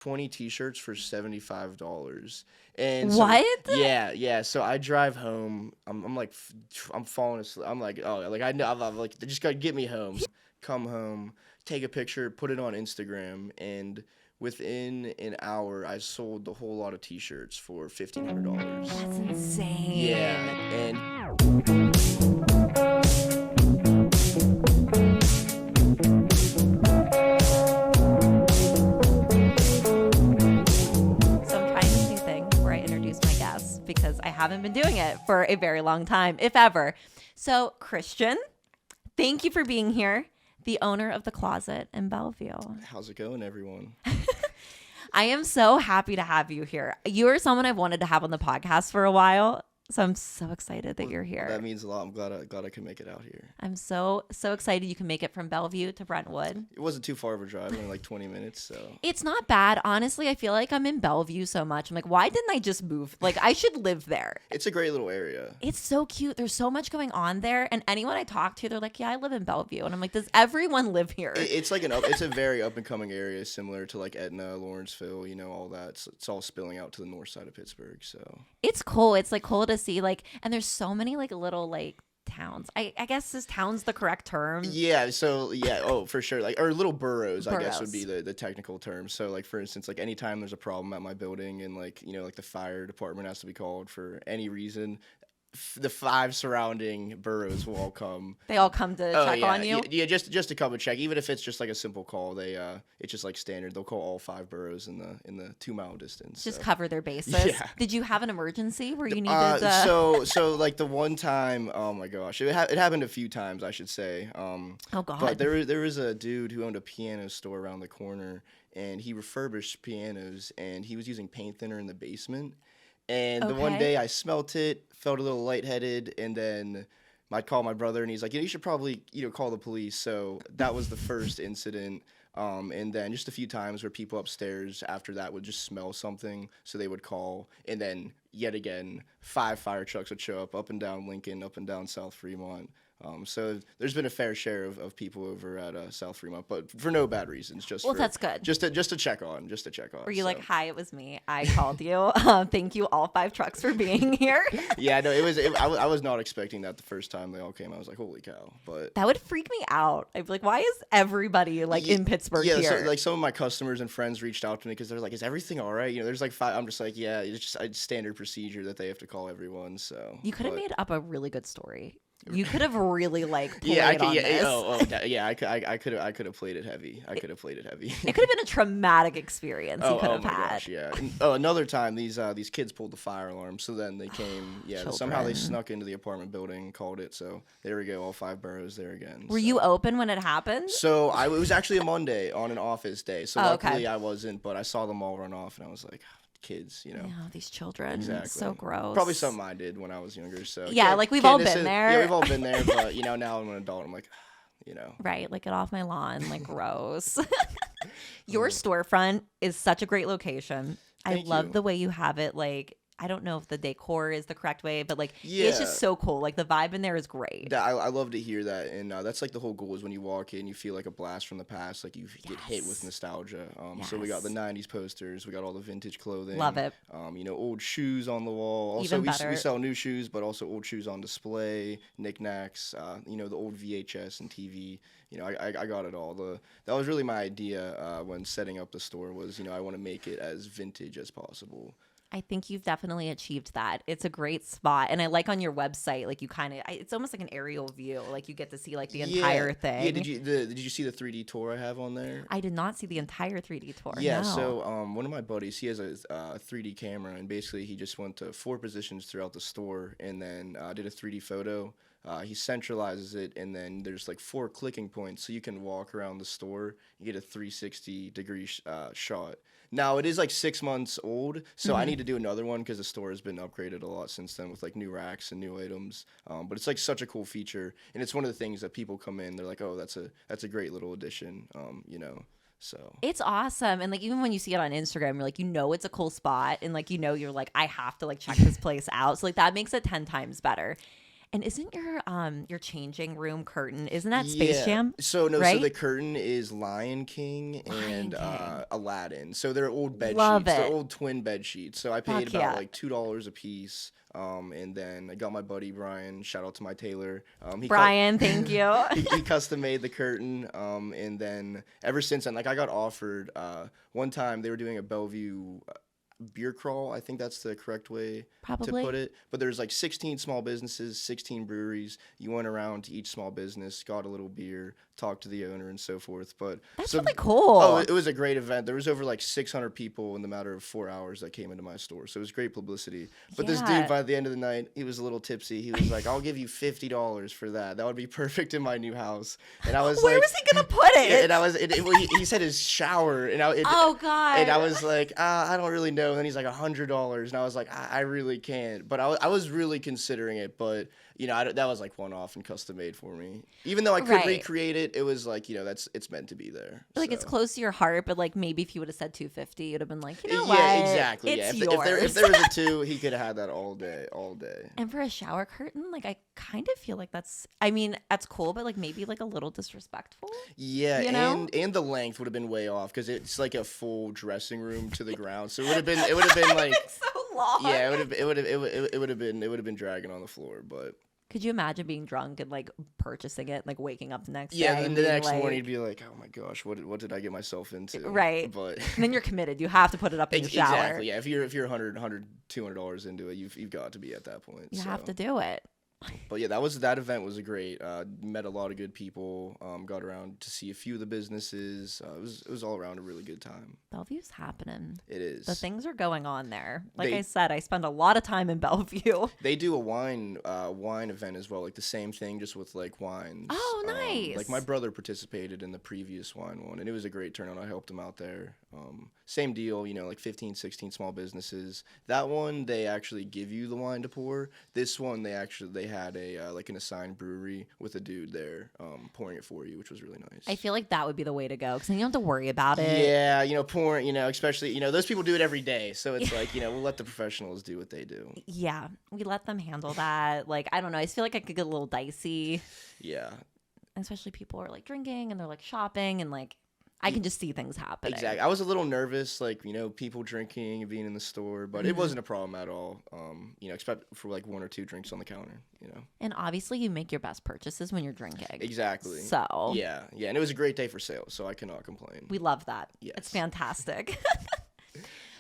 20 t-shirts for $75. And so, What? yeah. So I drive home. I'm like, I'm falling asleep. I'm like, oh, like I know, I'm like, they just gotta get me home. Come home, take a picture, put it on Instagram, and within an hour, I sold the whole lot of t-shirts for $1,500. That's insane. Yeah, and because I haven't been doing it for a very long time, if ever. So, Christian, thank you for being here, the owner of the Closet in Bellevue. How's it going, everyone? I am so happy to have you here. You are someone I've wanted to have on the podcast for a while. So I'm so excited that you're here. That means a lot. I'm glad I could make it out here. I'm so excited you can make it from Bellevue to Brentwood. It wasn't too far of a drive, only like 20 minutes. So it's not bad. Honestly, I feel like I'm in Bellevue so much. I'm like, why didn't I just move? Like, I should live there. It's a great little area. It's so cute. There's so much going on there. And anyone I talk to, they're like, yeah, I live in Bellevue. And I'm like, does everyone live here? It's like it's a very up and coming area, similar to like Etna, Lawrenceville, all that. It's all spilling out to the north side of Pittsburgh. So it's cool. It's like cool to see, like, and there's so many like little like towns. I guess is towns the correct term? Yeah. So yeah. Oh, for sure. Like, or little boroughs, I guess would be the technical term. So like, for instance, like anytime there's a problem at my building and like, like the fire department has to be called for any reason, the 5 surrounding boroughs will all come. They all come to check on you? Yeah, just to come and check. Even if it's just like a simple call, it's just like standard. They'll call all 5 boroughs in the 2-mile distance. Just cover their bases. Yeah. Did you have an emergency where you needed So like the one time, oh my gosh, it happened a few times, I should say. Oh God. But there was a dude who owned a piano store around the corner, and he refurbished pianos, and he was using paint thinner in the basement. And the one day I smelt it, felt a little lightheaded, and then I'd call my brother, and he's like, you should probably, call the police. So that was the first incident. And then just a few times where people upstairs after that would just smell something, so they would call. And then yet again, 5 fire trucks would show up and down Lincoln, up and down South Fremont. So there's been a fair share of people over at South Fremont, but for no bad reasons. That's good. Just to check on. Were you like, hi, it was me. I called you. Thank you, all 5 trucks, for being here. Yeah, no, I was not expecting that the first time they all came. I was like, holy cow! But that would freak me out. I'd be like, why is everybody like in Pittsburgh here? Yeah, so, like some of my customers and friends reached out to me because they're like, is everything all right? There's like 5. I'm just like, yeah, it's just a standard procedure that they have to call everyone. So you could have made up a really good story. You could have really like played on this. I could have played it heavy. It could have been a traumatic experience you could have had. Gosh, yeah. Another time these kids pulled the fire alarm, so then they came. Yeah, somehow they snuck into the apartment building and called it. So there we go, all 5 boroughs there again. Were you open when it happened? So it was actually a Monday on an office day. So luckily I wasn't, but I saw them all run off, and I was like, kids, Yeah, these children. Exactly. So gross. Probably something I did when I was younger. So yeah, like we've all been there. Yeah, we've all been there. But now I'm an adult. I'm like, right, like get off my lawn, like gross. Your storefront is such a great location. I love the way you have it. Like, I don't know if the decor is the correct way, but like, it's just so cool. Like the vibe in there is great. I love to hear that. And that's like the whole goal is when you walk in, you feel like a blast from the past. Like you get hit with nostalgia. So we got the 90s posters. We got all the vintage clothing. Love it. Old shoes on the wall. Also, Even better. We sell new shoes, but also old shoes on display, knickknacks, the old VHS and TV. I got it all. That was really my idea when setting up the store was, I want to make it as vintage as possible. I think you've definitely achieved that. It's a great spot. And I like on your website, like you it's almost like an aerial view. Like you get to see like the entire thing. Yeah, did you see the 3D tour I have on there? I did not see the entire 3D tour. Yeah, no. So one of my buddies, he has a 3D camera, and basically he just went to 4 positions throughout the store and then did a 3D photo. He centralizes it, and then there's like 4 clicking points, so you can walk around the store. You get a 360-degree shot. Now, it is like 6 months old, so I need to do another one because the store has been upgraded a lot since then with like new racks and new items. But it's like such a cool feature, and it's one of the things that people come in, they're like, oh, that's a great little addition, So it's awesome. And like even when you see it on Instagram, you're like, it's a cool spot, and like you're like, I have to like check this place out. So like that makes it 10 times better. And isn't your changing room curtain, isn't that Space Jam? So no, right? so the curtain is Lion King and Aladdin. So they're old bed Love sheets. it. They're old twin bed sheets. So I paid Fuck about yeah. like $2 a piece. And then I got my buddy Brian. Shout out to my tailor. Brian, thank you. He custom made the curtain. And then ever since then, like I got offered. One time they were doing a Bellevue beer crawl. I think that's the correct way to put it. But there's like 16 small businesses, 16 breweries. You went around to each small business, got a little beer, talked to the owner and so forth. But that's really cool. Oh, it was a great event. There was over like 600 people in the matter of 4 hours that came into my store. So it was great publicity. But this dude, by the end of the night, he was a little tipsy. He was like, I'll give you $50 for that. That would be perfect in my new house. And I was Where like, was he going to put it? And I was, he said his shower. And oh, God. And I was like, I don't really know. And then he's like, $100. And I was like, I really can't. But I was really considering it. But, you know, that was like one off and custom made for me. Even though I could recreate it, it was like, you know, it's meant to be there. Like, it's close to your heart, but like maybe if you would have said $250, it would have been like, you know what? Yeah, exactly. It's yours. If there was a $2, he could have had that all day. And for a shower curtain, like, I kind of feel like that's cool, but like maybe like a little disrespectful. Yeah, you know? and the length would have been way off because it's like a full dressing room to the ground. So it would have been like so long. Yeah, it would have been dragging on the floor, but. Could you imagine being drunk and like purchasing it, like waking up the next day? Yeah, and the next like, morning you'd be like, "Oh my gosh, what did I get myself into?" Right. But and then you're committed. You have to put it up in the shower. Exactly. Yeah. If you're $200 into it, you've got to be at that point. You have to do it. But yeah, that event was great. Met a lot of good people. Got around to see a few of the businesses. It was all around a really good time. Bellevue's happening. It is. The things are going on there. Like I said, I spend a lot of time in Bellevue. They do a wine event as well, like the same thing, just with like wines. Oh, nice. Like my brother participated in the previous wine one, and it was a great turnout. I helped him out there. Same deal, you know, like 15, 16 small businesses. That one, they actually give you the wine to pour. This one, they had a like an assigned brewery with a dude there pouring it for you, which was really nice. I feel like that would be the way to go because then you don't have to worry about it. Yeah, you know, pouring, you know, especially, you know, those people do it every day. So it's like, you know, we'll let the professionals do what they do. Yeah, we let them handle that. Like, I don't know. I just feel like I could get a little dicey. Yeah. Especially people are like drinking and they're like shopping and like I can just see things happening. Exactly. I was a little nervous, like, you know, people drinking and being in the store, but it wasn't a problem at all. You know, except for like 1 or 2 drinks on the counter, you know. And obviously you make your best purchases when you're drinking. Exactly. So. Yeah. And it was a great day for sales, so I cannot complain. We love that. Yes. It's fantastic.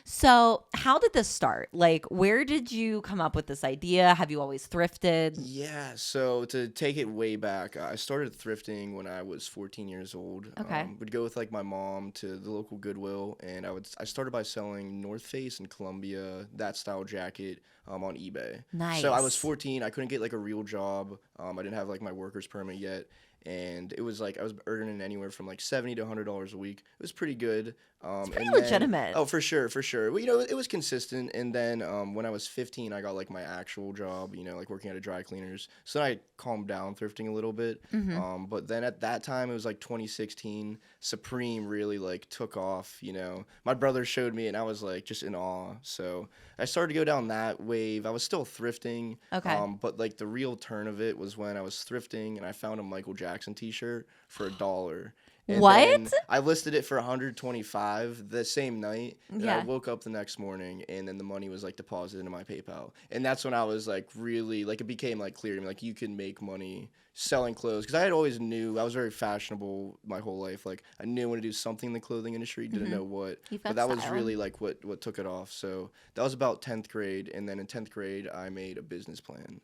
So how did this start? Like, where did you come up with this idea? Have you always thrifted? Yeah, so to take it way back, I started thrifting when I was 14 years old. Okay. Would go with like my mom to the local Goodwill, and I started by selling North Face and Columbia, that style jacket, on eBay. Nice. So I was 14. I couldn't get like a real job. I didn't have like my worker's permit yet. And it was like I was earning anywhere from like $70 to $100 a week. It was pretty good. It's pretty legitimate. Oh, for sure. Well, you know, it was consistent. And then when I was 15, I got like my actual job, you know, like working at a dry cleaners. So then I calmed down thrifting a little bit. But then at that time, it was like 2016, Supreme really like took off, you know. My brother showed me and I was like just in awe. So I started to go down that wave. I was still thrifting. Okay. But like the real turn of it was when I was thrifting and I found a Michael Jackson t-shirt for $1. And what? I listed it for $125 the same night. And Yeah. I woke up the next morning and then the money was like deposited into my PayPal. And that's when I was like really like it became like clear to me like you can make money selling clothes because I had always knew I was very fashionable my whole life. Like I knew I wanted to do something in the clothing industry, didn't know what. But that was really like what took it off. So that was about 10th grade, and then in 10th grade I made a business plan.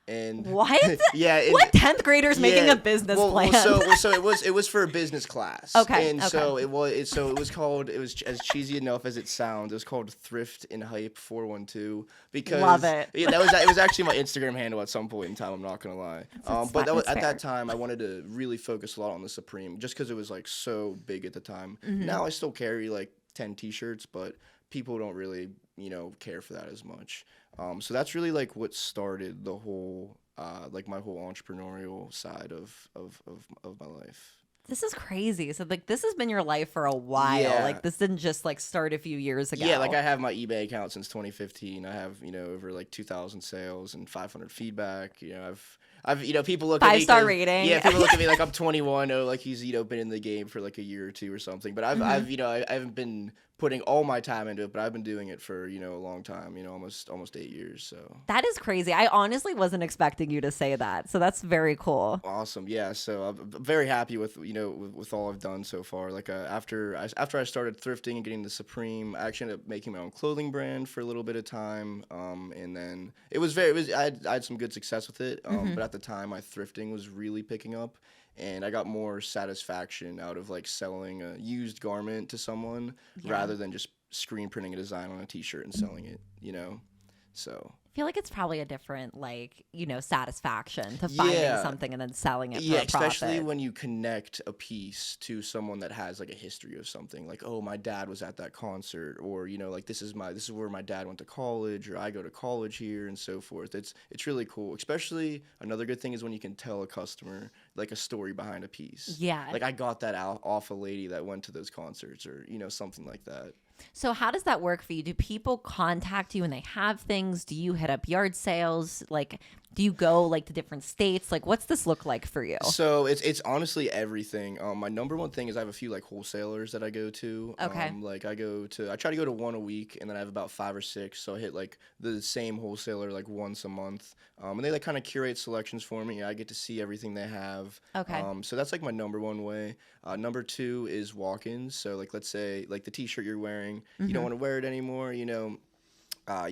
And what? Yeah. What 10th graders making a business plan? So it was for a business class. Okay. And so it was called, it was as cheesy enough as it sounds. It was called Thrift and Hype 412 because love it. Yeah, it was actually my Instagram handle at some point in time. I'm not gonna lie. But at that time I wanted to really focus a lot on the Supreme just because it was like so big at the time. Now I still carry like 10 T-shirts, but people don't really care for that as much. So that's really like what started the whole like my whole entrepreneurial side of my life. This is crazy. So like this has been your life for a while. Yeah. Like this didn't just like start a few years ago. Yeah, like I have my eBay account since 2015. I have, over like 2,000 sales and 500 feedback. I've people look at me 5-star rating. Yeah, people look at me like I'm 21. Oh, like he's been in the game for like a year or two or something. But I haven't been putting all my time into it, but I've been doing it for a long time. Almost 8 years. So that is crazy. I honestly wasn't expecting you to say that. So that's very cool. Awesome. Yeah. So I'm very happy with with all I've done so far. Like after I started thrifting and getting the Supreme, I actually ended up making my own clothing brand for a little bit of time. And then I had some good success with it. But at the time, my thrifting was really picking up. And I got more satisfaction out of like selling a used garment to someone rather than just screen printing a design on a t-shirt and selling it, So I feel like it's probably a different satisfaction to finding something and then selling it for a profit. Especially when you connect a piece to someone that has like a history of something, like, oh, my dad was at that concert, or like this is where my dad went to college, or I go to college here, and so forth. It's really cool. Especially another good thing is when you can tell a customer like a story behind a piece. Yeah. Like I got that off a lady that went to those concerts, or something like that. So how does that work for you? Do people contact you when they have things? Do you hit up yard sales? Like, do you go like to different states? Like, what's this look like for you? So it's honestly everything. My number one thing is I have a few like wholesalers that I go to. Okay. I try to go to one a week, and then I have about 5 or 6. So I hit like the same wholesaler like once a month. And they like kind of curate selections for me. I get to see everything they have. Okay. So that's like my number one way. Number 2 is walk-ins. So like let's say like the t-shirt you're wearing, you don't want to wear it anymore. You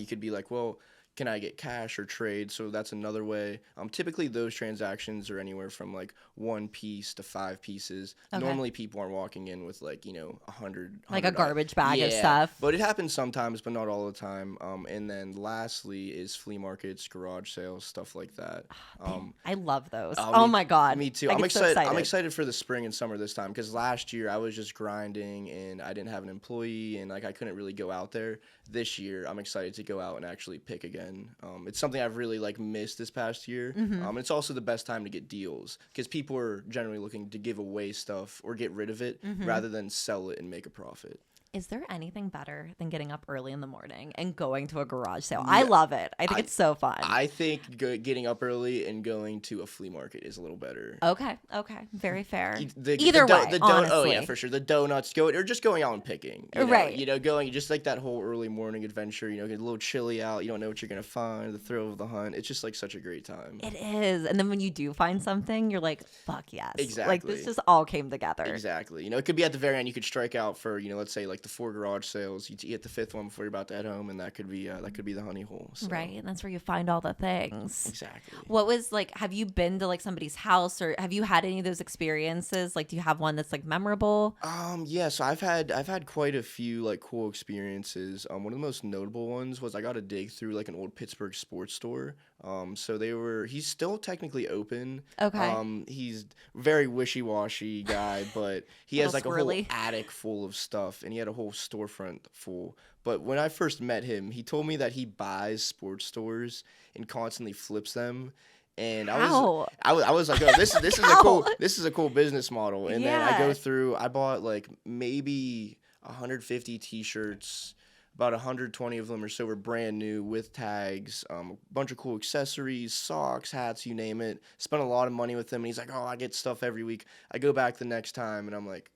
could be like, well, can I get cash or trade? So that's another way. Typically those transactions are anywhere from like 1 piece to 5 pieces. Okay. Normally people aren't walking in with like 100 like a garbage bag of stuff. But it happens sometimes, but not all the time. And then lastly is flea markets, garage sales, stuff like that. I love those. Oh my God. Me too. I'm excited. I'm excited for the spring and summer this time, because last year I was just grinding and I didn't have an employee and like I couldn't really go out there. This year I'm excited to go out and actually pick again. It's something I've really like missed this past year. It's also the best time to get deals, because people are generally looking to give away stuff or get rid of it rather than sell it and make a profit. Is there anything better than getting up early in the morning and going to a garage sale? I love it. I think it's so fun. I think getting up early and going to a flea market is a little better. Okay. Very fair. Either way, honestly. Oh, yeah, for sure. The donuts, or just going out and picking. Right. Going just like that whole early morning adventure, get a little chilly out. You don't know what you're going to find, the thrill of the hunt. It's just like such a great time. It is. And then when you do find something, you're like, fuck yes. Exactly. Like this just all came together. Exactly. It could be at the very end, you could strike out for, let's say like the 4 garage sales. You hit the 5th one before you're about to head home, and that could be the honey hole. So. Right, and that's where you find all the things. Exactly. What was like? Have you been to like somebody's house, or have you had any of those experiences? Like, do you have one that's like memorable? Yeah. So I've had quite a few like cool experiences. One of the most notable ones was I got to dig through like an old Pittsburgh sports store. He's still technically open. Okay. He's very wishy-washy guy, but he has like swirly. a whole attic full of stuff, and he had a whole storefront full. But when I first met him, he told me that he buys sports stores and constantly flips them. And I was like, oh, this is a cool business model. And then I go through, I bought like maybe 150 t-shirts. About 120 of them or so were brand new with tags, a bunch of cool accessories, socks, hats, you name it. Spent a lot of money with him, and he's like, oh, I get stuff every week. I go back the next time, and I'm like,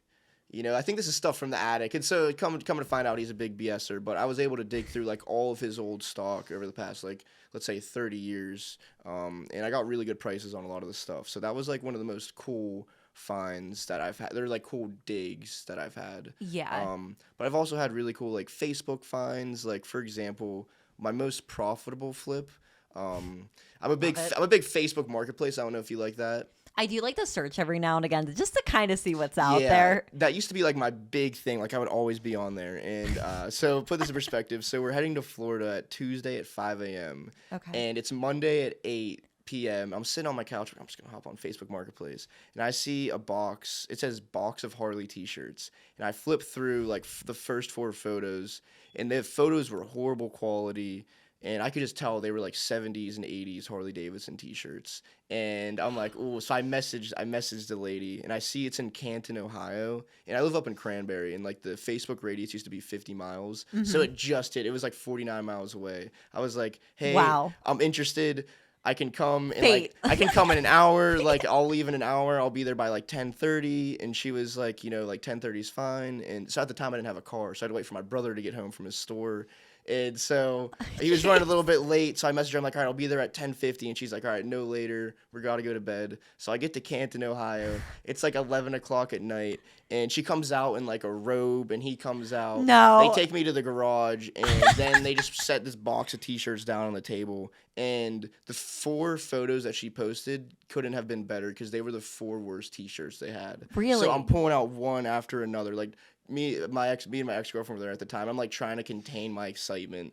I think this is stuff from the attic. And so coming to find out, he's a big BSer, but I was able to dig through like all of his old stock over the past, like, let's say 30 years, and I got really good prices on a lot of the stuff. So that was like one of the most cool finds that I've had. They're like cool digs that I've had. Yeah. But I've also had really cool like Facebook finds. Like for example, my most profitable flip. I'm a big Facebook marketplace. I don't know if you like that. I do like to search every now and again just to kind of see what's out there. That used to be like my big thing. Like I would always be on there. And so put this in perspective. So we're heading to Florida at Tuesday at 5 a.m. Okay. And it's Monday at 8 p.m. I'm sitting on my couch. I'm just going to hop on Facebook Marketplace. And I see a box. It says box of Harley t-shirts. And I flip through like the first 4 photos. And the photos were horrible quality. and I could just tell they were like 70s and 80s Harley Davidson t-shirts. And I'm like, ooh, so I messaged the lady, and I see it's in Canton, Ohio, and I live up in Cranberry, and like the Facebook radius used to be 50 miles. So it just hit. It was like 49 miles away. I was like, hey, wow. I'm interested. I can come in I can come in an hour. Like I'll leave in an hour. I'll be there by like 10:30. And she was like, like 10:30 is fine. And so at the time I didn't have a car, so I had to wait for my brother to get home from his store. And so he was running a little bit late, so I messaged her. I'm like, all right, I'll be there at 10:50. And she's like, all right, no later. We got to go to bed. So I get to Canton, Ohio. It's like 11 o'clock at night. And she comes out in like a robe, and he comes out. No. They take me to the garage, and then they just set this box of t-shirts down on the table. And the 4 photos that she posted couldn't have been better because they were the 4 worst t-shirts they had. Really? So I'm pulling out one after another. Like, me and my ex-girlfriend were there at the time. I'm like trying to contain my excitement.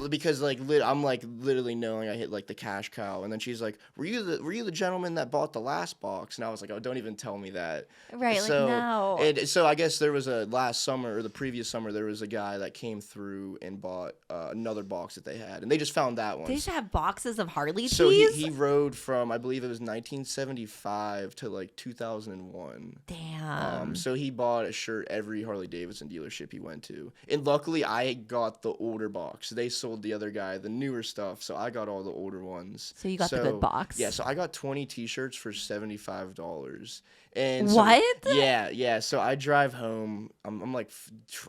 Because I'm like literally knowing I hit like the cash cow. And then she's like, were you the gentleman that bought the last box? And I was like, oh, don't even tell me that. Right. So, no. And so I guess there was last summer or the previous summer, there was a guy that came through and bought another box that they had. And they just found that one. They used to have boxes of Harley tees? So he rode from, I believe it was 1975 to like 2001. Damn. So he bought a shirt every Harley Davidson dealership he went to. And luckily I got the older box. They sold the other guy the newer stuff, so I got all the older ones. So you got the good box. Yeah, so I got 20 t-shirts for $75. And what? Yeah. So I drive home. I'm like,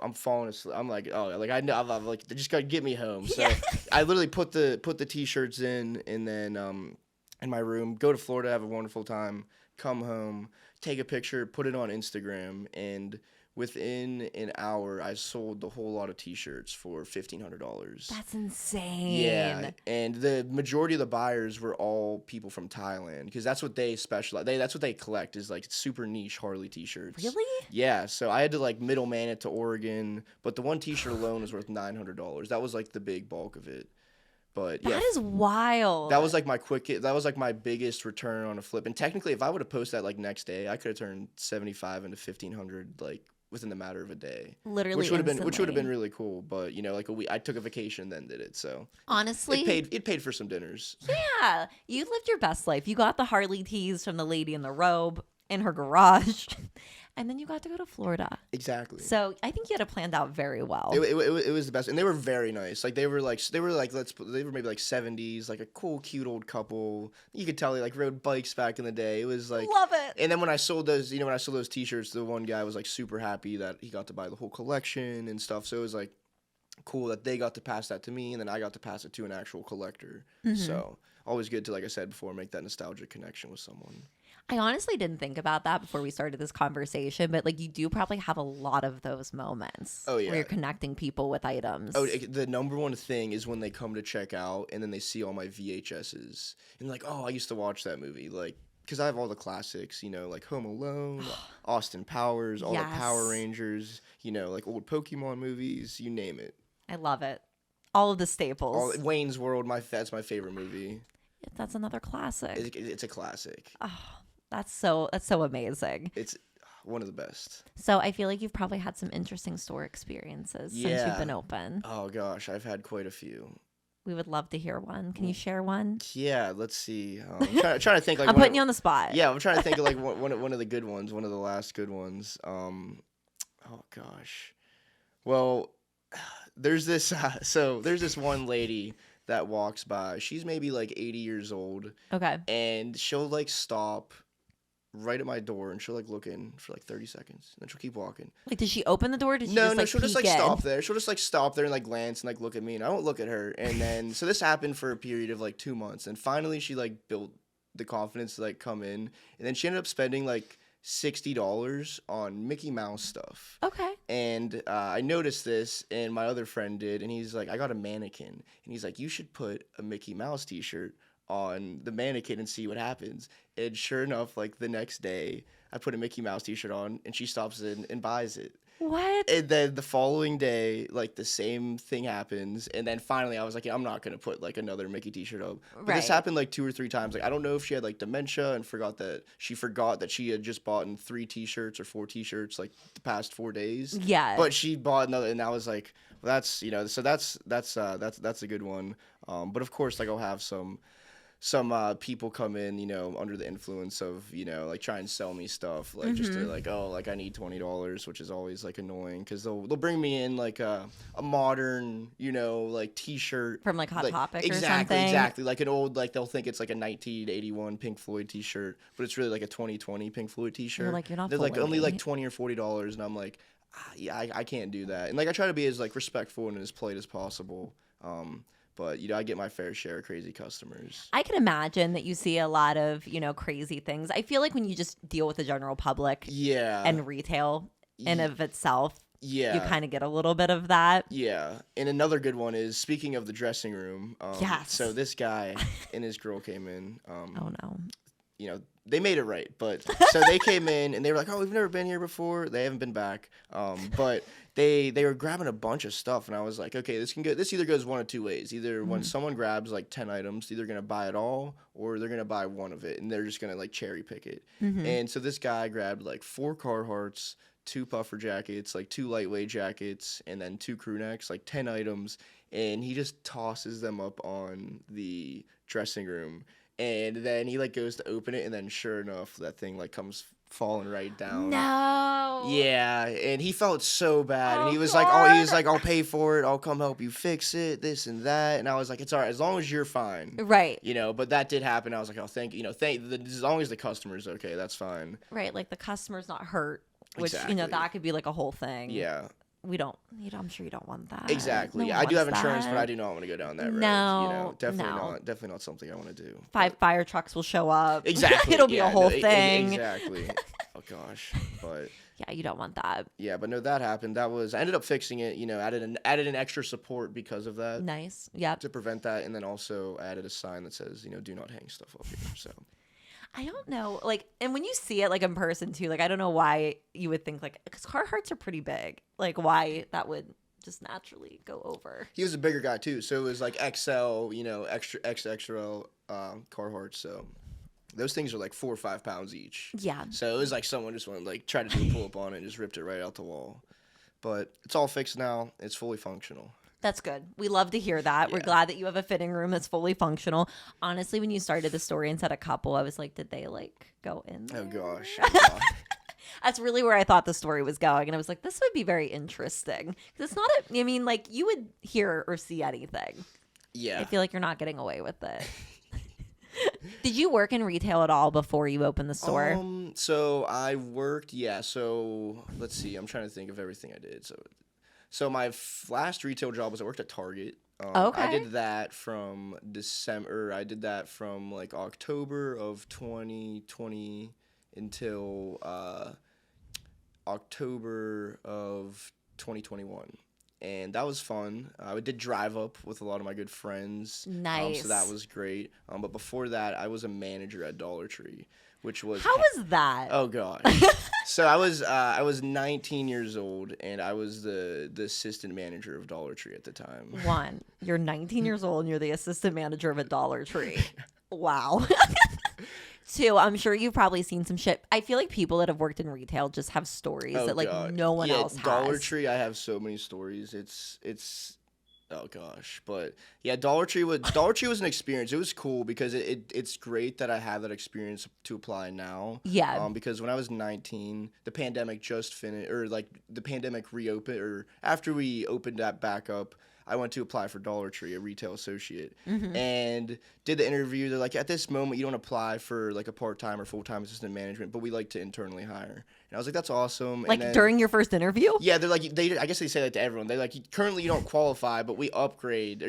I'm falling asleep. I'm like, oh, like I know, I'm like, they just gotta get me home. So I literally put the t-shirts in, and then in my room, go to Florida, have a wonderful time, come home, take a picture, put it on Instagram, and within an hour, I sold the whole lot of t-shirts for $1,500. That's insane. Yeah, and the majority of the buyers were all people from Thailand because that's what they specialize. That's what they collect is like super niche Harley t-shirts. Really? Yeah, so I had to like middleman it to Oregon, but the one t-shirt alone was worth $900. That was like the big bulk of it. But yeah, that is wild. That was like my biggest return on a flip. And technically, if I would have posted that like next day, I could have turned 75 into 1,500 like within the matter of a day. Literally, which would have been really cool. But like a week, I took a vacation, then did it. So honestly, it paid for some dinners. Yeah, you lived your best life. You got the Harley tees from the lady in the robe in her garage. And then you got to go to Florida. Exactly. So I think you had it planned out very well. It was the best, and they were very nice. Like they were maybe like 70s, like a cool, cute old couple. You could tell they like rode bikes back in the day. It was like love it. And then when I sold those t-shirts, the one guy was like super happy that he got to buy the whole collection and stuff. So it was like cool that they got to pass that to me, and then I got to pass it to an actual collector. Mm-hmm. So always good to, like I said before, make that nostalgic connection with someone. I honestly didn't think about that before we started this conversation, but like you do probably have a lot of those moments. Oh, yeah. Where you're connecting people with items. Oh, the number one thing is when they come to check out and then they see all my VHSs and like, oh, I used to watch that movie. Like, because I have all the classics, like Home Alone, Austin Powers, all the Power Rangers, like old Pokemon movies, you name it. I love it. All of the staples. Wayne's World, that's my favorite movie. That's another classic. It's a classic. Oh, that's so amazing. It's one of the best. So I feel like you've probably had some interesting store experiences since you've been open. Oh gosh, I've had quite a few. We would love to hear one. Can you share one? Yeah, let's see. I'm trying to think. Like I'm putting you on the spot. Yeah, I'm trying to think of like one of the good ones, one of the last good ones. Oh gosh. Well, there's this one lady that walks by. She's maybe like 80 years old. Okay. And she'll like stop right at my door and she'll like look in for like 30 seconds. And then she'll keep walking. Like, did she open the door? No, she'll just like stop there. She'll just like stop there and like glance and like look at me, and I don't look at her. And then so this happened for a period of like 2 months, and finally she like built the confidence to like come in, and then she ended up spending like $60 on Mickey Mouse stuff. Okay. And I noticed this, and my other friend did, and he's like, I got a mannequin. And he's like, you should put a Mickey Mouse t-shirt on the mannequin and see what happens. And sure enough, like the next day, I put a Mickey Mouse t-shirt on, and she stops in and buys it. What? And then the following day, like the same thing happens. And then finally I was like, yeah, I'm not going to put like another Mickey t-shirt up. But this happened like 2 or 3 times. Like, I don't know if she had like dementia and forgot that she had just bought 3 t-shirts or 4 t-shirts like the past 4 days. Yeah. But she bought another, and I was like, well, that's, so that's a good one. But of course, like I'll have some people come in, under the influence of, like try and sell me stuff, like just to like, oh, like I need $20, which is always like annoying because they'll bring me in like a modern, like t-shirt from like Hot Topic or something. Exactly. Like an old, like they'll think it's like a 1981 Pink Floyd t-shirt, but it's really like a 2020 Pink Floyd t-shirt. They're like only like $20 or $40, and I'm like, yeah, I can't do that. And like I try to be as like respectful and as polite as possible. But, I get my fair share of crazy customers. I can imagine that you see a lot of, crazy things. I feel like when you just deal with the general public and retail in of itself, you kind of get a little bit of that. Yeah. And another good one is, speaking of the dressing room. Yes. So this guy and his girl came in. Oh, no. They made it right. But so they came in and they were like, oh, we've never been here before. They haven't been back. But they were grabbing a bunch of stuff. And I was like, okay, this either goes one of 2 ways. Either when someone grabs like 10 items, they're either going to buy it all or they're going to buy one of it. And they're just going to like cherry pick it. And so this guy grabbed like 4 Carhartts, 2 puffer jackets, like 2 lightweight jackets, and then 2 crew necks, like 10 items. And he just tosses them up on the dressing room. And then he like goes to open it, and then sure enough, that thing like comes falling right down. No. Yeah, and he felt so bad, and he was God. like, I'll pay for it. I'll come help you fix it, this and that. And I was like, it's all right, as long as you're fine. Right. But that did happen. I was like, oh, as long as the customer's okay, that's fine. Right, like the customer's not hurt, which, Exactly. that could be like a whole thing. Yeah. I'm sure you don't want that. Exactly. No I do have wants insurance, that. but I do not want to go down that road. No, definitely not something I want to do. 5 fire trucks will show up. Exactly. It'll be a whole thing. Exactly. Oh gosh. But yeah, you don't want that. yeah, but no, that happened. I ended up fixing it. Added an extra support because of that. Nice. Yep. To prevent that, and then also added a sign that says, do not hang stuff up here. So. I don't know, like, and when you see it like in person too, like I don't know why you would think like, because Carhartts are pretty big, like why that would just naturally go over. He was a bigger guy too, so it was like XL, extra XXL Carhartts. So those things are like 4 or 5 pounds each. Yeah. So it was like someone just went like tried to do a pull up on it and just ripped it right out the wall. But it's all fixed now. It's fully functional. That's good. We love to hear that. Yeah. We're glad that you have a fitting room that's fully functional. Honestly, when you started the story and said a couple, I was like, did they like go in there? Oh gosh. That's really where I thought the story was going. And I was like, this would be very interesting. Because it's not like you would hear or see anything. Yeah. I feel like you're not getting away with it. Did you work in retail at all before you opened the store? So I worked, so let's see. I'm trying to think of everything I did. So my last retail job was I worked at Target. Okay. I did that from like October of 2020 until October of 2021. And that was fun. I did drive up with a lot of my good friends. Nice. So that was great. But before that, I was a manager at Dollar Tree, which was... How was that? Oh, God. So I was 19 years old, and I was the assistant manager of Dollar Tree at the time. You're 19 years old, and you're the assistant manager of a Dollar Tree. Wow. 2, I'm sure you've probably seen some shit. I feel like people that have worked in retail just have stories that like God. no one else has. Dollar Tree, I have so many stories. It's oh gosh, but yeah, Dollar Tree was an experience. It was cool because it's great that I have that experience to apply now. Yeah. Because when I was 19, the pandemic just finished, or like the pandemic reopened, or after we opened that back up. I went to apply for Dollar Tree, a retail associate, and did the interview. They're like, at this moment, you don't apply for like a part-time or full-time assistant management, but we like to internally hire. And I was like, that's awesome. Like, and then, during your first interview? Yeah, they're like, I guess they say that to everyone. They're like, currently you don't qualify, but we upgrade. Or,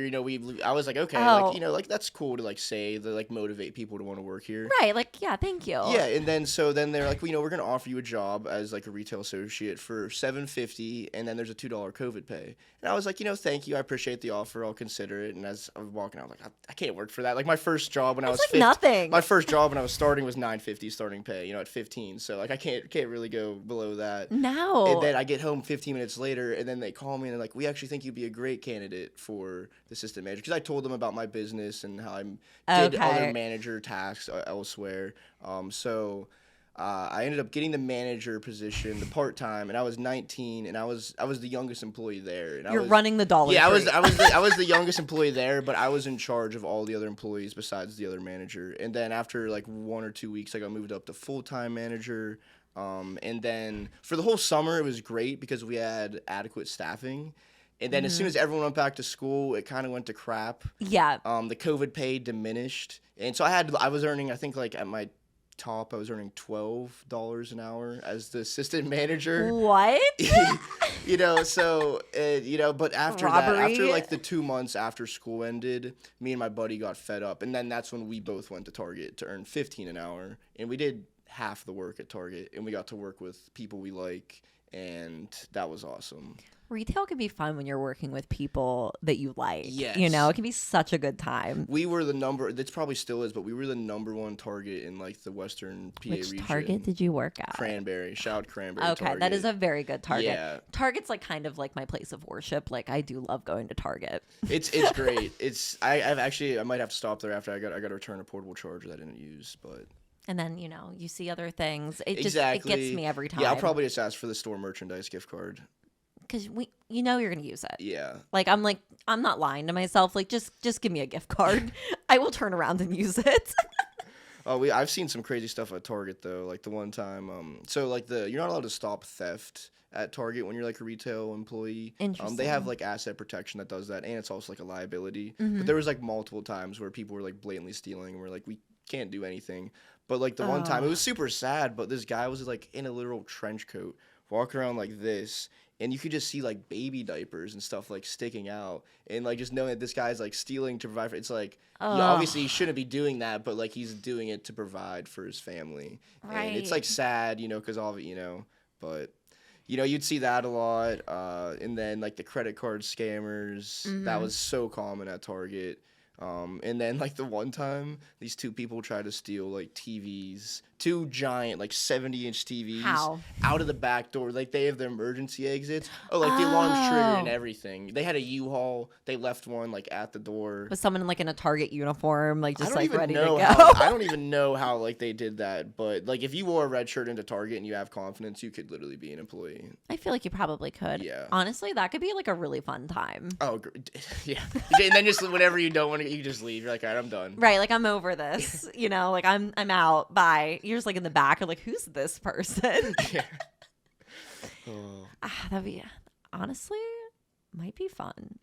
I was like, okay, like, that's cool to like say, to like motivate people to want to work here. Right, like, yeah, thank you. Yeah, and then they're like, well, we're going to offer you a job as like a retail associate for $750, and then there's a $2 COVID pay. And I was like, thank you, I appreciate the offer. I'll consider it. And as I was walking out, I was like, I can't work for that. Like my first job when I was like nothing. My first job when I was starting was $9.50 starting pay, at 15. So like I can't really go below that. No. And then I get home 15 minutes later, and then they call me and they're like, we actually think you'd be a great candidate for the assistant manager. Because I told them about my business and how I did other manager tasks elsewhere. I ended up getting the manager position, the part-time, and I was 19, and I was the youngest employee there. And You're running the dollar. Yeah, I was the youngest employee there, but I was in charge of all the other employees besides the other manager. And then after like 1 or 2 weeks, I got moved up to full-time manager. And then for the whole summer, it was great because we had adequate staffing. And then as soon as everyone went back to school, it kind of went to crap. Yeah. The COVID pay diminished, and so I was earning, I think like at my top, I was earning $12 an hour as the assistant manager. What? But after that, after like the 2 months after school ended, me and my buddy got fed up, and then that's when we both went to Target to earn $15 an hour, and we did half the work at Target, and we got to work with people we like, and that was awesome. Retail can be fun when you're working with people that you like. Yes. It can be such a good time. We were it probably still is, but we were the #1 Target in like the Western PA region. Which Target did you work at? Cranberry. Shout out Cranberry. Okay, Target. that is a very good Target. Yeah. Target's like kind of like my place of worship. Like I do love going to Target. It's great. I might have to stop there after I got to return a portable charger that I didn't use, but. And then, you see other things. It exactly. It gets me every time. Yeah, I'll probably just ask for the store merchandise gift card. Because you're going to use it. Yeah. I'm not lying to myself. Like, just give me a gift card. I will turn around and use it. I've seen some crazy stuff at Target, though. Like the one time, you're not allowed to stop theft at Target when you're like a retail employee. Interesting. They have like asset protection that does that, and it's also like a liability. Mm-hmm. But there was like multiple times where people were like blatantly stealing, and we're like, we can't do anything. But like the one time, it was super sad, but this guy was like in a literal trench coat, walking around like this, and you could just see like baby diapers and stuff like sticking out, and like just knowing that this guy's like stealing to provide for, it's like, obviously he shouldn't be doing that, but like he's doing it to provide for his family. Right. And it's like sad, because all of it, but you'd see that a lot. And then like the credit card scammers, that was so common at Target. And then like the one time these two people tried to steal like TVs, two giant like 70-inch TVs out of the back door. Like they have the emergency exits. The alarm's triggered and everything. They had a U-Haul. They left one like at the door. Was someone like in a Target uniform, like just like ready to go? I don't even know how like they did that, but like if you wore a red shirt into Target and you have confidence, you could literally be an employee. I feel like you probably could. Yeah. Honestly, that could be like a really fun time. Oh, yeah. And then just whenever you don't want to, you just leave. You're like, all right, I'm done. Right, like I'm over this. Like I'm out. Bye. You're just like in the back. You're like, who's this person? Yeah. That'd be honestly might be fun.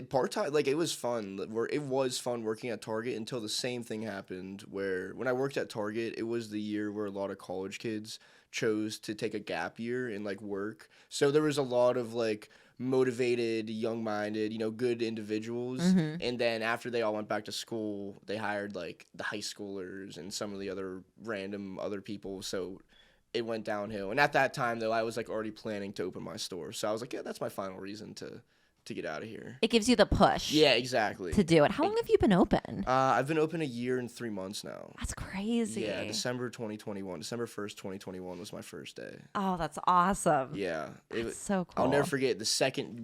Part-time, like it was fun. It was fun working at Target until the same thing happened. Where when I worked at Target, it was the year where a lot of college kids chose to take a gap year and like work. So there was a lot of like motivated, young-minded, good individuals. Mm-hmm. And then after they all went back to school, they hired like the high schoolers and some of the other random other people. So it went downhill. And at that time, though, I was like already planning to open my store. So I was like, yeah, that's my final reason to get out of here. It gives you the push. Yeah, exactly. To do it. How long have you been open? I've been open 1 year and 3 months now. That's crazy. Yeah, December 2021. December 1st, 2021 was my first day. Oh, that's awesome. Yeah. That's so cool. I'll never forget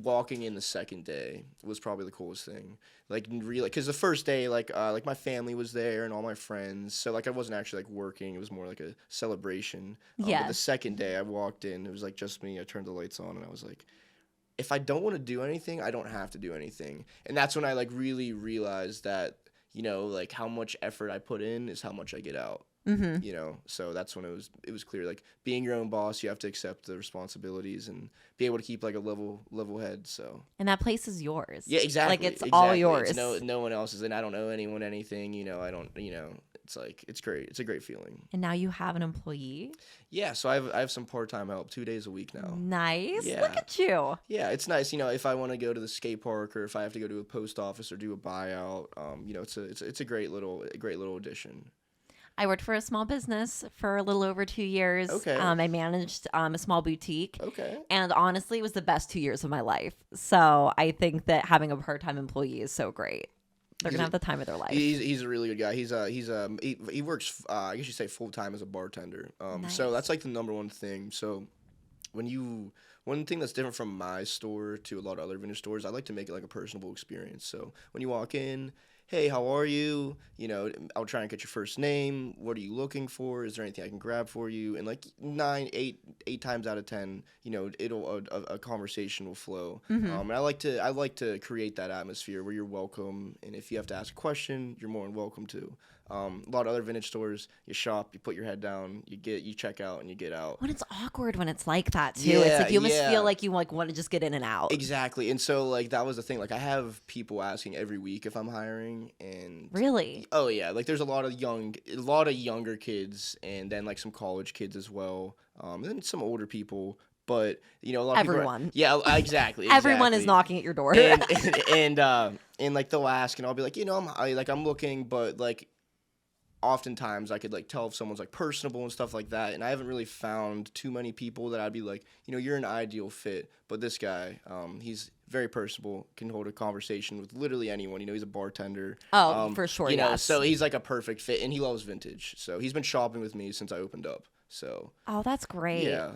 walking in the second day was probably the coolest thing. Like, really, because the first day, like my family was there and all my friends. So, like, I wasn't actually, like, working. It was more like a celebration. Yeah. But the second day I walked in, it was, like, just me. I turned the lights on and I was like, if I don't want to do anything, I don't have to do anything. And that's when I like really realized that, like how much effort I put in is how much I get out. Mm-hmm. So that's when it was clear, like being your own boss, you have to accept the responsibilities and be able to keep like a level head. So. And that place is yours. Yeah, exactly. Like it's all yours. It's no one else's, and I don't owe anyone anything. I don't. It's like it's great. It's a great feeling. And now you have an employee. Yeah, so I have some part-time help 2 days a week now. Nice. Yeah. Look at you. Yeah, it's nice. If I want to go to the skate park or if I have to go to a post office or do a buyout, it's a great little addition. I worked for a small business for a little over 2 years. Okay. I managed a small boutique. Okay. And honestly, it was the best 2 years of my life. So I think that having a part-time employee is so great. They're gonna have the time of their life. He's a really good guy. He works I guess you say full time as a bartender. Nice. So that's like the number one thing. So one thing that's different from my store to a lot of other vintage stores, I like to make it like a personable experience. So when you walk in, hey, how are you? You know, I'll try and get your first name. What are you looking for? Is there anything I can grab for you? And like 8 times out of 10, you know, a conversation will flow. And I like to create that atmosphere where you're welcome. And if you have to ask a question, you're more than welcome to. A lot of other vintage stores, you shop, you put your head down, you check out, and you get out. When it's awkward when it's like that too. Yeah, it's like you almost feel like you like want to just get in and out. Exactly. And so like that was the thing. Like I have people asking every week if I'm hiring, and really. Oh yeah, like there's a lot of younger kids, and then like some college kids as well, and then some older people. But you know, a lot of everyone. People exactly. Everyone is knocking at your door. and like they'll ask, and I'll be like, you know, I'm looking, but like oftentimes I could like tell if someone's like personable and stuff like that, and I haven't really found too many people that I'd be like, you know, you're an ideal fit. But this guy, he's very personable, can hold a conversation with literally anyone. You know, he's a bartender. Oh, for sure, you know, yes. so he's like a perfect fit, and he loves vintage. So he's been shopping with me since I opened up. So oh, that's great. Yeah.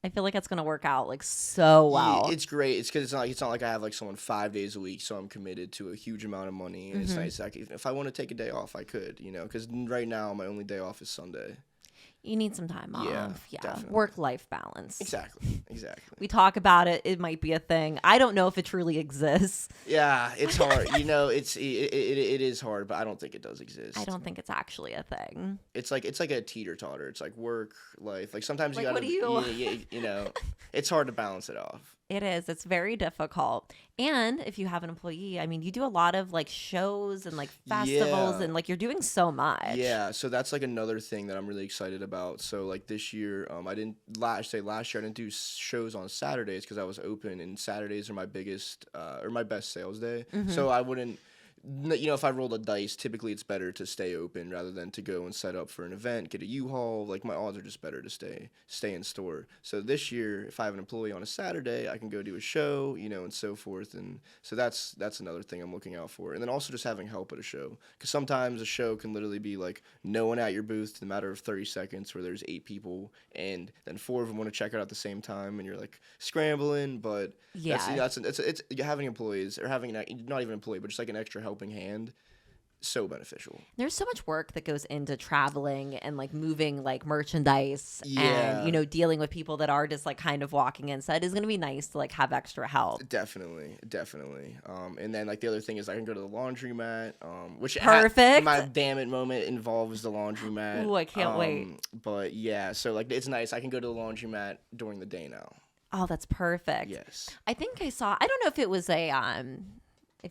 I feel like it's gonna work out like so well. Yeah, it's great. It's because it's not like I have like someone 5 days a week, so I'm committed to a huge amount of money, and it's nice. Like, if I want to take a day off, I could, you know, because right now my only day off is Sunday. You need some time off. Yeah. Definitely. Work-life balance. Exactly. We talk about it. It might be a thing. I don't know if it truly exists. Yeah, it's hard. You know, it is hard, but I don't think it does exist. I don't think it's actually a thing. It's like a teeter-totter. It's like work, life. Like sometimes like, you gotta, what do you know, it's hard to balance it off. It is. It's very difficult. And if you have an employee, I mean, you do a lot of like shows and like festivals and like you're doing so much. Yeah. So that's like another thing that I'm really excited about. So like this year, last year I didn't do shows on Saturdays because I was open, and Saturdays are my biggest or my best sales day. So I wouldn't. You know, if I roll the dice, typically it's better to stay open rather than to go and set up for an event, get a U-Haul. Like my odds are just better to stay in store. So this year, if I have an employee on a Saturday, I can go do a show, you know, and so forth. And so that's another thing I'm looking out for. And then also just having help at a show, because sometimes a show can literally be like no one at your booth in a matter of 30 seconds, where there's 8 people, and then 4 of them want to check out at the same time, and you're like scrambling. But it's having employees or having not even an employee, but just like an extra helping hand, so beneficial. There's so much work that goes into traveling and like moving like merchandise and, you know, dealing with people that are just like kind of walking in. So it is going to be nice to like have extra help. Definitely. And then like the other thing is I can go to the laundromat, which perfect. My Dammit moment involves the laundromat. Ooh, I can't wait. But yeah, so like it's nice. I can go to the laundromat during the day now. Oh, that's perfect. Yes. I think I saw, I don't know if it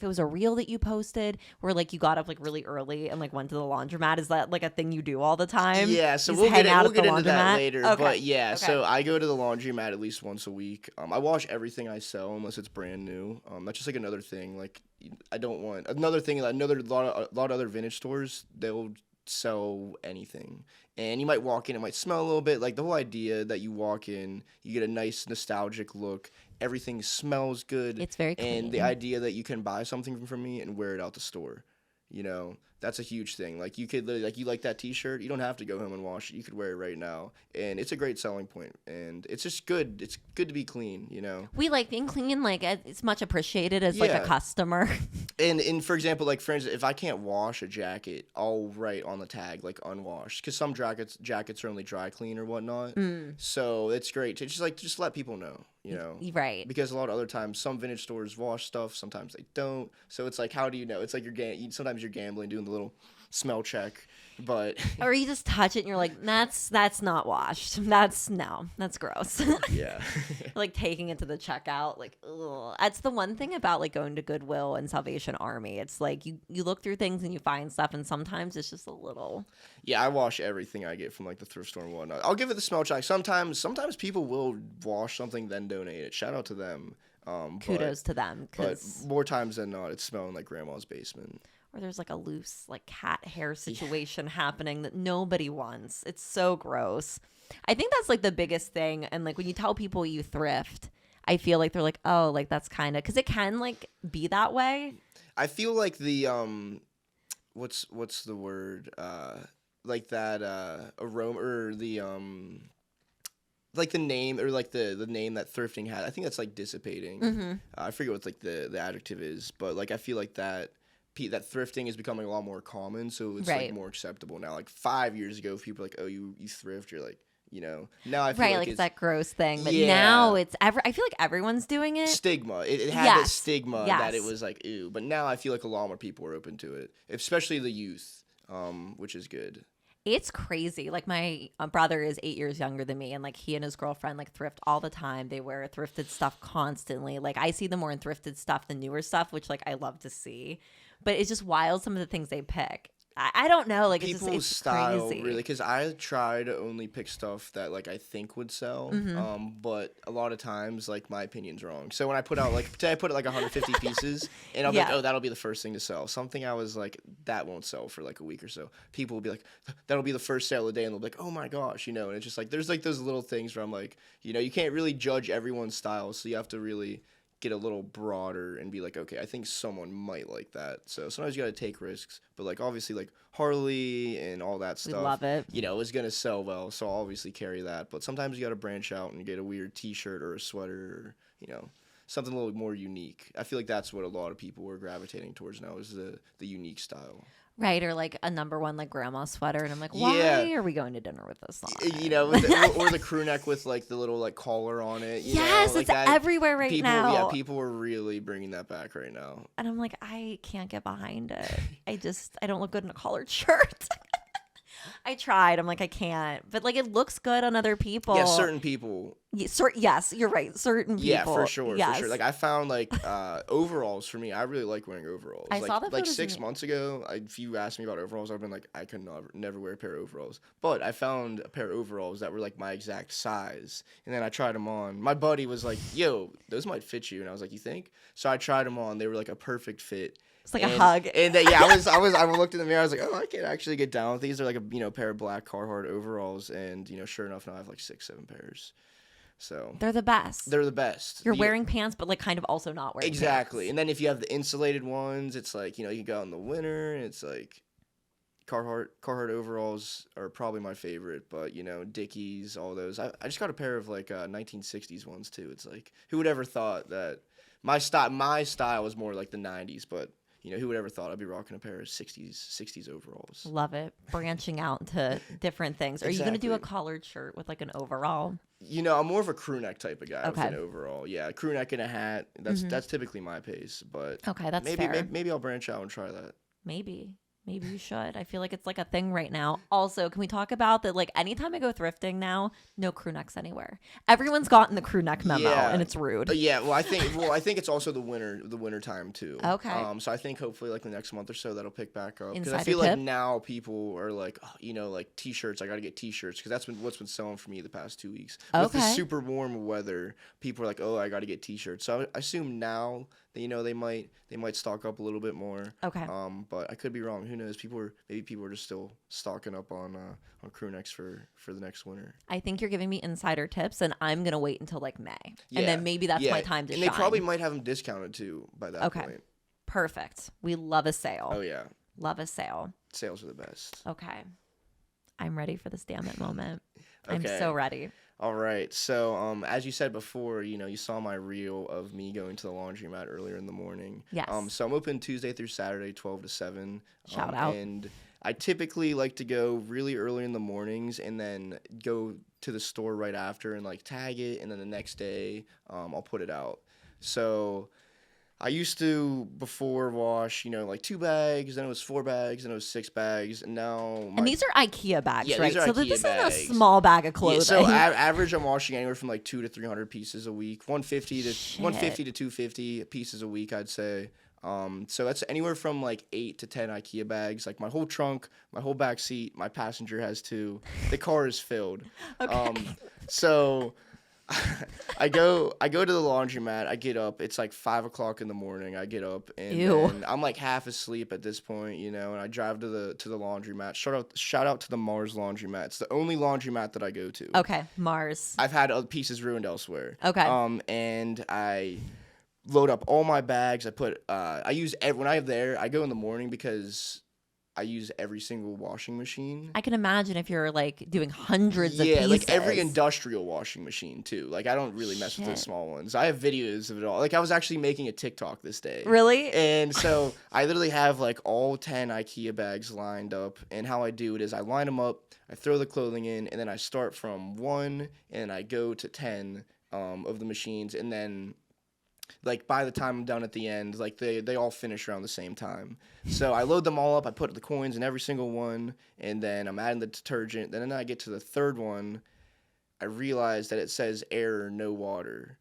was a reel that you posted where like you got up like really early and like went to the laundromat. Is that like a thing you do all the time? Yeah, so we'll get into that later. Okay. But yeah, so I go to the laundromat at least once a week. I wash everything I sell unless it's brand new. That's just like another thing. Like I don't want another thing. A lot of other vintage stores, they'll sell anything. And you might walk in, it might smell a little bit. Like the whole idea that you walk in, you get a nice nostalgic look. Everything smells good. It's very clean. And the idea that you can buy something from me and wear it out the store, you know, that's a huge thing. Like you could literally, like you like that T-shirt, you don't have to go home and wash it. You could wear it right now, and it's a great selling point. And it's just good. It's good to be clean, you know. We like being clean. Like it's much appreciated as like a customer. And for example, like for instance, if I can't wash a jacket, I'll write on the tag like unwashed, because some jackets are only dry clean or whatnot. So it's great to just let people know, you know. Right. Because a lot of other times, some vintage stores wash stuff, sometimes they don't. So it's like, how do you know? It's like sometimes you're gambling, doing the little smell check, but or you just touch it and you're like, that's not washed. That's gross. Yeah. Like taking it to the checkout, like, ugh. That's the one thing about like going to Goodwill and Salvation Army. It's like you look through things and you find stuff, and sometimes it's just a little. Yeah, I wash everything I get from like the thrift store and whatnot. I'll give it the smell check. Sometimes people will wash something then donate it. Shout out to them. Kudos to them. But more times than not, it's smelling like grandma's basement. or there's like a loose like cat hair situation happening that nobody wants. It's so gross. I think that's like the biggest thing. And like when you tell people you thrift, I feel like they're like, oh, like that's kind of, because it can like be that way. I feel like the what's the word, like that aroma, or the like the name, or like the name that thrifting had. I think that's like dissipating. I forget what like the adjective is, but like I feel like that thrifting is becoming a lot more common, so it's like more acceptable now. Like 5 years ago, if people are like, oh, you thrift, you're like, you know, now I feel like it's that gross thing, but now it's I feel like everyone's doing it. Stigma. It had that stigma that it was like, ew. But now I feel like a lot more people are open to it, especially the youth, which is good. It's crazy. Like my brother is 8 years younger than me, and like he and his girlfriend like thrift all the time. They wear thrifted stuff constantly. Like I see them more in thrifted stuff than newer stuff, which like I love to see. But it's just wild, some of the things they pick. I don't know, like people's it's style crazy. Really, because I try to only pick stuff that like I think would sell, but a lot of times like my opinion's wrong. So when I put out like today I put like 150 pieces, and I'll be like, oh, that'll be the first thing to sell. Something I was like, that won't sell for like a week or so. People will be like, that'll be the first sale of the day, and they'll be like, oh my gosh, you know. And it's just like there's like those little things where I'm like, you know, you can't really judge everyone's style, so you have to really get a little broader and be like, okay, I think someone might like that. So sometimes you got to take risks, but like obviously like Harley and all that stuff, we love it. You know, is gonna sell well, so I'll obviously carry that. But sometimes you got to branch out and get a weird T-shirt or a sweater, or, you know, something a little more unique. I feel like that's what a lot of people are gravitating towards now, is the unique style. Right, or like a number one like grandma sweater, and I'm like, why are we going to dinner with this on? You know, or the crew neck with like the little like collar on it. You yes, know, like it's that, everywhere right now. Yeah, people are really bringing that back right now. And I'm like, I can't get behind it. I don't look good in a collared shirt. I tried. I'm like, I can't. But like, it looks good on other people. Yeah, certain people. Yes, you're right. Certain people. Yeah, for sure. Yes. For sure. Like I found like overalls for me. I really like wearing overalls. I saw that like 6 months ago. If you asked me about overalls, I've been like, I could never wear a pair of overalls. But I found a pair of overalls that were like my exact size, and then I tried them on. My buddy was like, "Yo, those might fit you," and I was like, "You think?" So I tried them on. They were like a perfect fit. It's like a hug. And I looked in the mirror. I was like, oh, I can actually get down with these. They're like a pair of black Carhartt overalls, and sure enough, now I have like 6-7 pairs. So they're the best. They're the best. You're wearing pants, but like kind of also not wearing exactly. pants. And then if you have the insulated ones, it's like you can go out in the winter, and it's like Carhartt overalls are probably my favorite, but Dickies, all those. I just got a pair of like 1960s ones too. It's like, who would ever thought that my style was more like the 90s, but who would ever thought I'd be rocking a pair of 60s overalls? Love it. Branching out into different things. Are you going to do a collared shirt with like an overall? I'm more of a crew neck type of guy with an overall. Yeah, crew neck and a hat. That's typically my pace, but okay, that's fair. Maybe I'll branch out and try that. Maybe you should. I feel like it's like a thing right now. Also, can we talk about that? Like anytime I go thrifting now, no crew necks anywhere. Everyone's gotten the crew neck memo, and it's rude. Yeah. Well, I think it's also the winter time too. Okay. So I think hopefully like the next month or so that'll pick back up, because Insider I feel tip? like now people are like, like T-shirts. I got to get T-shirts, because that's what's been selling for me the past 2 weeks. With the super warm weather, people are like, oh, I got to get T-shirts. So I assume now that they might stock up a little bit more. Okay. But I could be wrong. Who knows? Maybe people are just still stocking up on crew necks for the next winter. I think you're giving me insider tips, and I'm gonna wait until like May, and then maybe that's my time to shine. And they probably might have them discounted too by that point. Perfect. We love a sale. Oh yeah. Love a sale. Sales are the best. Okay. I'm ready for this Dammit moment. Okay. I'm so ready. All right. So, as you said before, you saw my reel of me going to the laundromat earlier in the morning. Yes. So I'm open Tuesday through Saturday, 12 to 7. Shout out. And I typically like to go really early in the mornings and then go to the store right after and like tag it, and then the next day, I'll put it out. So I used to, before wash, like 2 bags, then it was 4 bags, then it was 6 bags, and now... And these are IKEA bags, right? These are so IKEA this bags. isn't a small bag of clothing. Yeah, so average, I'm washing anywhere from like 200 to 300 pieces a week, 150 to 250 pieces a week, I'd say. So that's anywhere from like 8 to 10 IKEA bags. Like my whole trunk, my whole back seat, my passenger has 2. The car is filled. Okay. So I go to the laundromat. I get up. It's like 5:00 in the morning. I get up and then I'm like half asleep at this point, and I drive to the laundromat. Shout out to the Mars laundromat. It's the only laundromat that I go to. Okay, Mars. I've had other pieces ruined elsewhere. Okay. And I load up all my bags. I use when I'm there. I go in the morning because I use every single washing machine. I can imagine if you're like doing hundreds of pieces. Yeah, like every industrial washing machine too. Like I don't really mess with the small ones. I have videos of it all. Like I was actually making a TikTok this day. Really? And so I literally have like all 10 IKEA bags lined up. And how I do it is I line them up, I throw the clothing in, and then I start from 1 and I go to 10 of the machines. And then like by the time I'm done at the end, like they all finish around the same time. So I load them all up. I put the coins in every single one, and then I'm adding the detergent. Then I get to the third one. I realize that it says error, no water.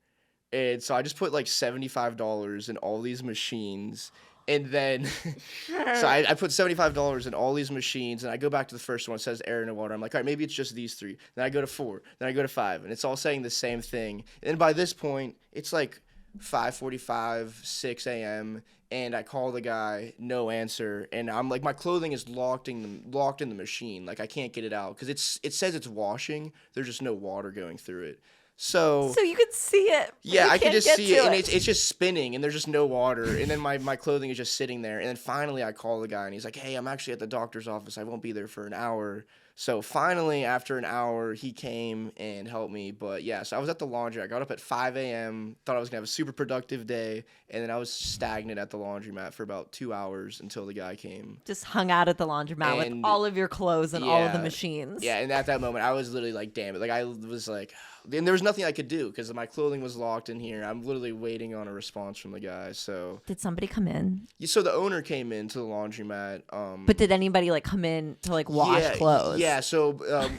And so I just put like $75 in all these machines. And then, so I put $75 in all these machines, and I go back to the first one. It says error, no water. I'm like, all right, maybe it's just these 3. Then I go to 4. Then I go to 5. And it's all saying the same thing. And by this point, it's like 5:45, 6 a.m., and I call the guy, no answer, and I'm like, my clothing is locked in the machine, like I can't get it out because it says it's washing. There's just no water going through it. So you could see it. Yeah, I can just see it, and it's just spinning, and there's just no water, and then my clothing is just sitting there, and then finally I call the guy, and he's like, hey, I'm actually at the doctor's office. I won't be there for an hour. So finally, after an hour, he came and helped me. But yeah, so I was at the laundry. I got up at 5 a.m., thought I was going to have a super productive day, and then I was stagnant at the laundromat for about 2 hours until the guy came. Just hung out at the laundromat with all of your clothes and all of the machines. Yeah, and at that moment, I was literally like, damn it. Like, I was like, and there was nothing I could do because my clothing was locked in here. I'm literally waiting on a response from the guy. So did somebody come in? Yeah, so the owner came into the laundromat. But did anybody like come in to like wash clothes? Yeah. So,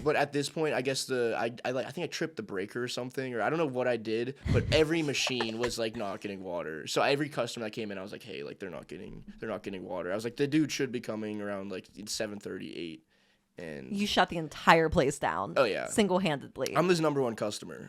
but at this point, I guess I think I tripped the breaker or something, or I don't know what I did. But every machine was like not getting water. So every customer that came in, I was like, hey, like they're not getting water. I was like, the dude should be coming around like 7:30, 8. And you shut the entire place down. Oh yeah, single-handedly. I'm his number one customer.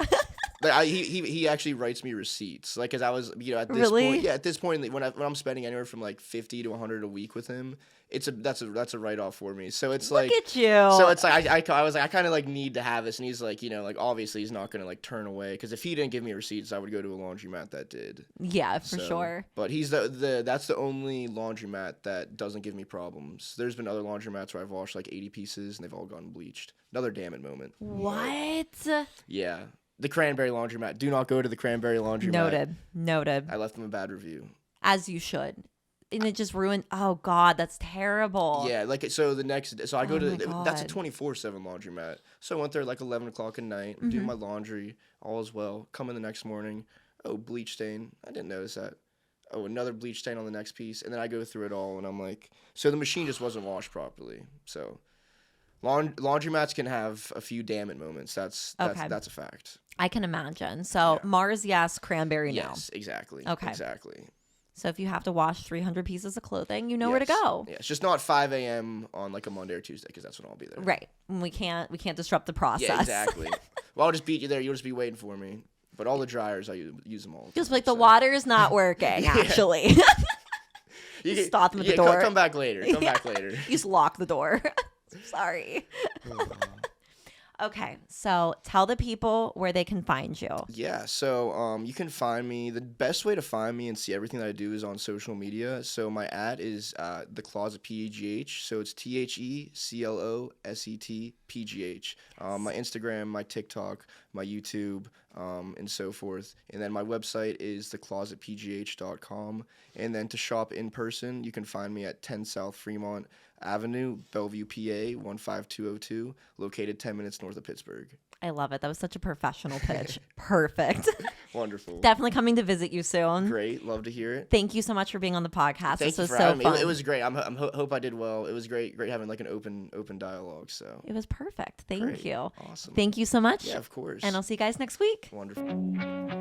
Like he actually writes me receipts. Like, cause I was at this point, at this point when I'm spending anywhere from like 50 to 100 a week with him, that's a write off for me. So it's like, look at you. So it's like I was like, I kind of like need to have this, and he's like, like obviously he's not gonna like turn away, because if he didn't give me receipts, I would go to a laundromat that did. Yeah, for sure. But he's that's the only laundromat that doesn't give me problems. There's been other laundromats where I've washed like 80 pieces and they've all gotten bleached. Another Dammit moment. What? Yeah. The Cranberry Laundromat. Do not go to the Cranberry Laundromat. Noted. I left them a bad review. As you should. And it just ruined. Oh God, that's terrible. Yeah, like so the next. So I go to that's a 24/7 laundromat. So I went there like 11 o'clock at night, do my laundry, all is well. Come in the next morning. Oh, bleach stain. I didn't notice that. Oh, another bleach stain on the next piece, and then I go through it all, and I'm like, so the machine just wasn't washed properly. So laundromats can have a few Dammit moments. That's a fact. I can imagine. So Mars, yes. Cranberry, no. Yes, exactly. Okay. Exactly. So if you have to wash 300 pieces of clothing, you know where to go. Yeah, it's just not 5 a.m. on like a Monday or Tuesday, because that's when I'll be there. Right. We can't disrupt the process. Yeah, exactly. Well, I'll just beat you there. You'll just be waiting for me. But all the dryers, I use them all. Just like the water's not working, actually. You just stop them at the door. Come back later. Come back later. You just lock the door. Sorry. Okay, so tell the people where they can find you. Yeah, so you can find me. The best way to find me and see everything that I do is on social media. So my ad is the Closet PGH. So it's TheCloset PGH. My Instagram, my TikTok, my YouTube, and so forth. And then my website is theclosetpgh.com. And then to shop in person, you can find me at 10 South Fremont Avenue, Bellevue, PA 15202, located 10 minutes north of Pittsburgh. I love it. That was such a professional pitch. Perfect. Wonderful. Definitely coming to visit you soon. Great. Love to hear it. Thank you so much for being on the podcast. Thank you for having me. It was great. I hope I did well. It was great having like an open dialogue. So it was perfect. Thank you. Awesome. Thank you so much. Yeah, of course. And I'll see you guys next week. Wonderful.